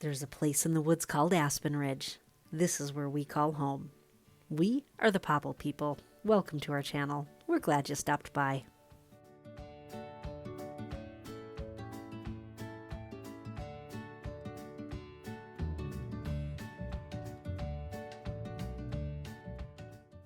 There's a place in the woods called Aspen Ridge. This is where we call home. We are the Popple People. Welcome to our channel. We're glad you stopped by.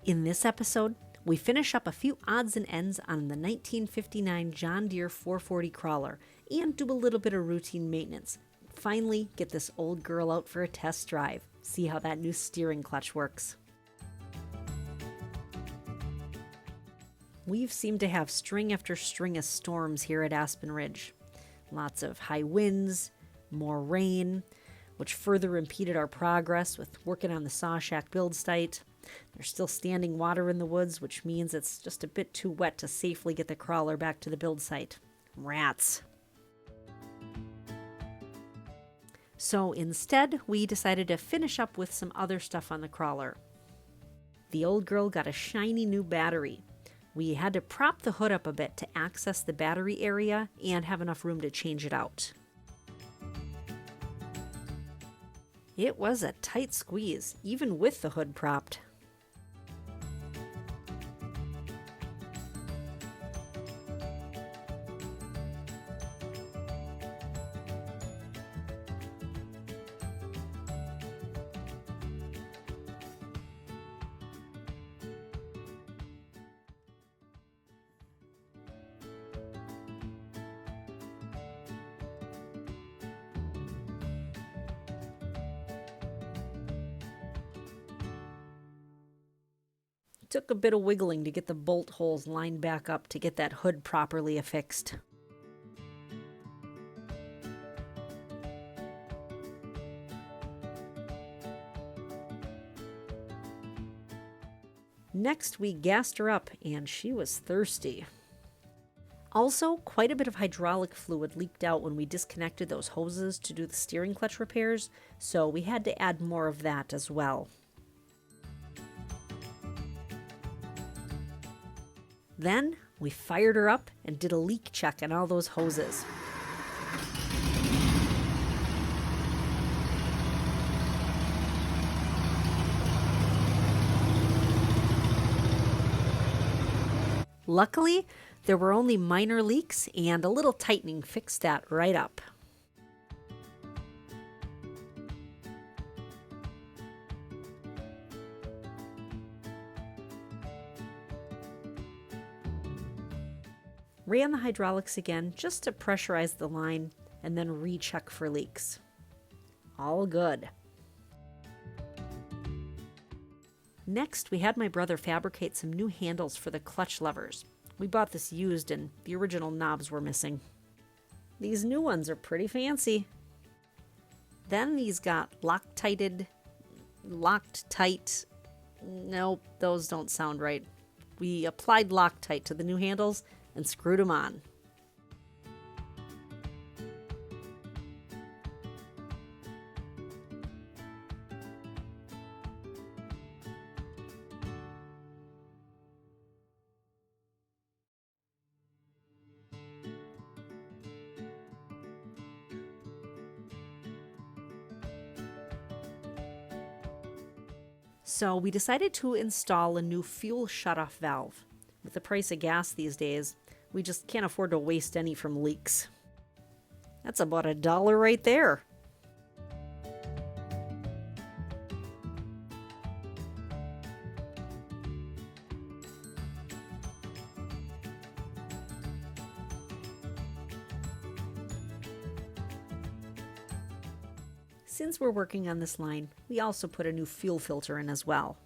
In this episode, we finish up a few odds and ends on the 1959 John Deere 440 crawler and do a little bit of routine maintenance. Finally, get this old girl out for a test drive. See how that new steering clutch works. We've seemed to have string after string of storms here at Aspen Ridge. Lots of high winds, more rain, which further impeded our progress with working on the saw shack build site. There's still standing water in the woods, which means it's just a bit too wet to safely get the crawler back to the build site. Rats. So instead, we decided to finish up with some other stuff on the crawler. The old girl got a shiny new battery. We had to prop the hood up a bit to access the battery area and have enough room to change it out. It was a tight squeeze, even with the hood propped. Took a bit of wiggling to get the bolt holes lined back up to get that hood properly affixed. Next, we gassed her up, and she was thirsty. Also, quite a bit of hydraulic fluid leaked out when we disconnected those hoses to do the steering clutch repairs, so we had to add more of that as well. Then, we fired her up and did a leak check on all those hoses. Luckily, there were only minor leaks, and a little tightening fixed that right up. Ran the hydraulics again just to pressurize the line and then recheck for leaks. All good. Next, we had my brother fabricate some new handles for the clutch levers. We bought this used and the original knobs were missing. These new ones are pretty fancy. Then these got locked tight. Nope, those don't sound right. We applied Loctite to the new handles and screwed them on. So we decided to install a new fuel shutoff valve. With the price of gas these days, we just can't afford to waste any from leaks. That's about $1 right there. Since we're working on this line, we also put a new fuel filter in as well.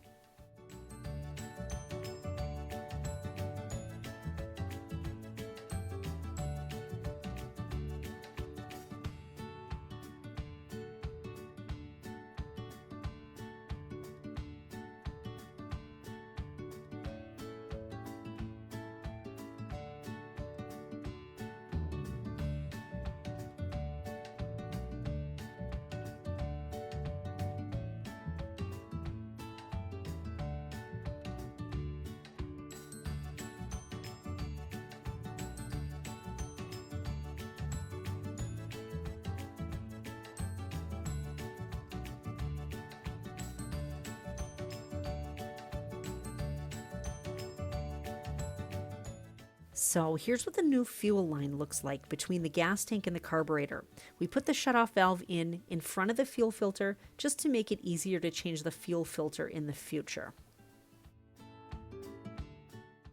So here's what the new fuel line looks like between the gas tank and the carburetor. We put the shutoff valve in front of the fuel filter just to make it easier to change the fuel filter in the future.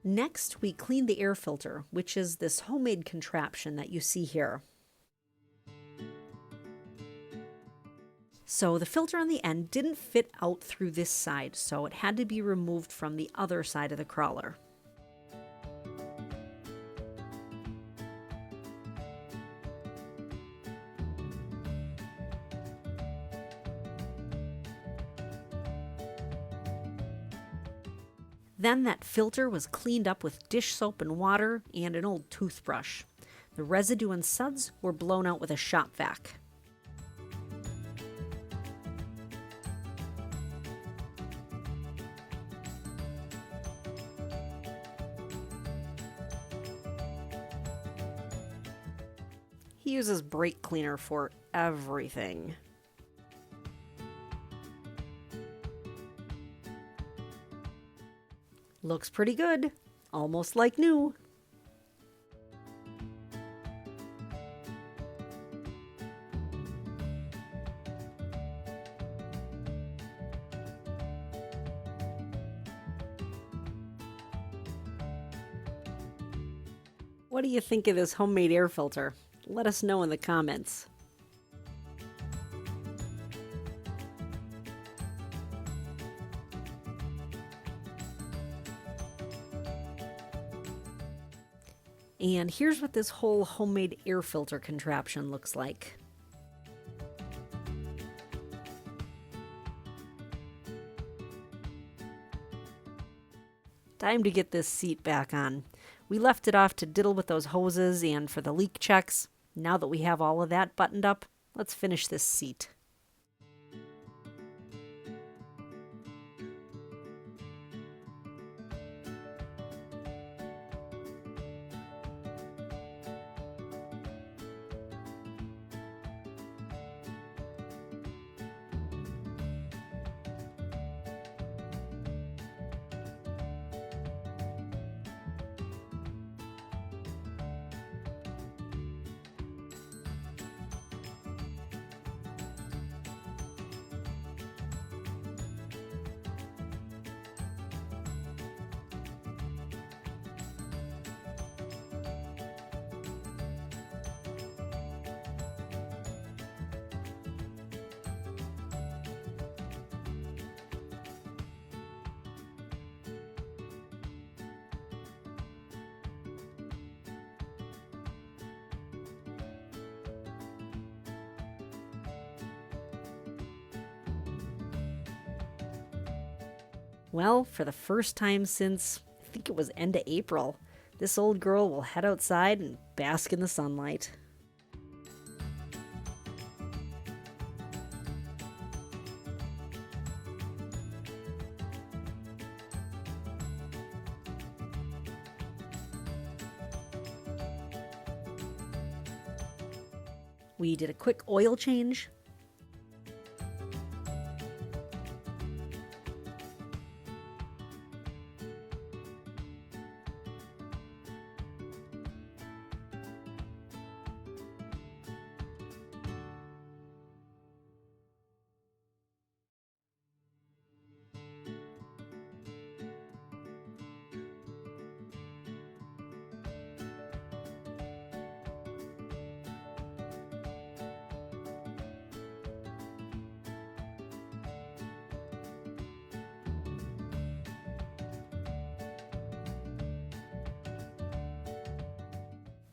Next, we cleaned the air filter, which is this homemade contraption that you see here. So the filter on the end didn't fit out through this side, so it had to be removed from the other side of the crawler. Then that filter was cleaned up with dish soap and water and an old toothbrush. The residue and suds were blown out with a shop vac. He uses brake cleaner for everything. Looks pretty good, almost like new. What do you think of this homemade air filter? Let us know in the comments. And here's what this whole homemade air filter contraption looks like. Time to get this seat back on. We left it off to diddle with those hoses and for the leak checks. Now that we have all of that buttoned up, let's finish this seat. Well, for the first time since, I think it was end of April, this old girl will head outside and bask in the sunlight. We did a quick oil change.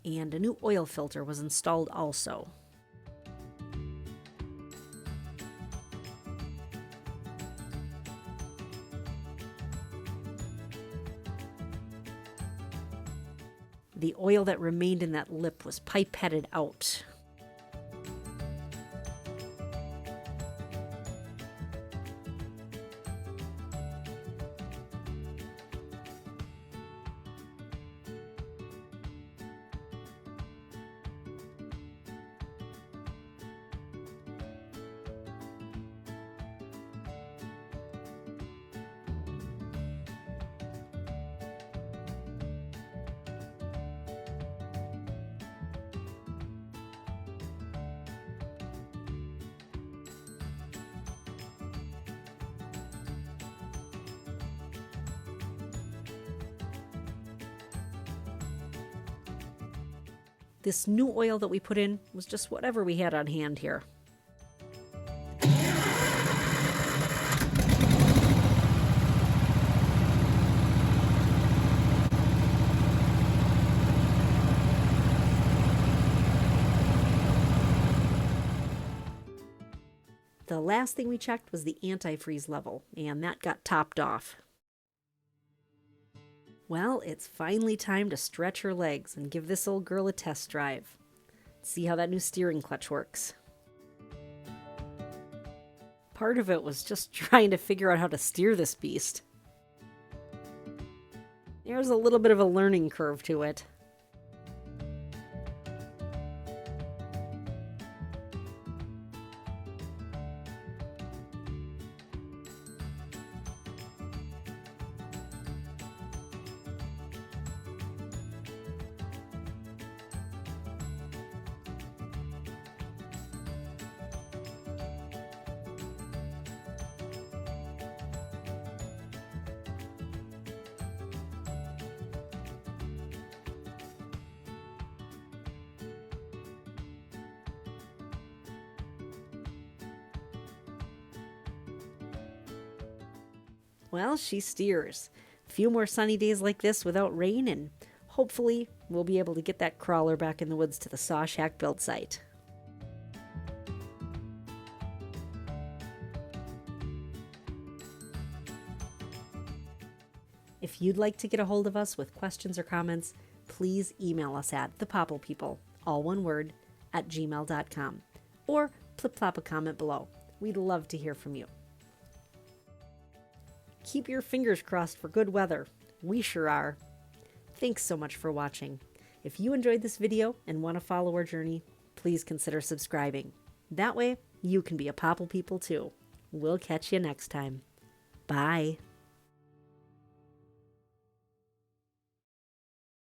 And a new oil filter was installed also. The oil that remained in that lip was pipetted out. This new oil that we put in was just whatever we had on hand here. The last thing we checked was the antifreeze level, and that got topped off. Well, it's finally time to stretch her legs and give this old girl a test drive. See how that new steering clutch works. Part of it was just trying to figure out how to steer this beast. There's a little bit of a learning curve to it. Well, she steers. A few more sunny days like this without rain, and hopefully we'll be able to get that crawler back in the woods to the saw shack build site. If you'd like to get a hold of us with questions or comments, please email us at thepopplepeople, all one word, @gmail.com, or plop a comment below. We'd love to hear from you. Keep your fingers crossed for good weather. We sure are. Thanks so much for watching. If you enjoyed this video and want to follow our journey, please consider subscribing. That way, you can be a Popple People too. We'll catch you next time. Bye.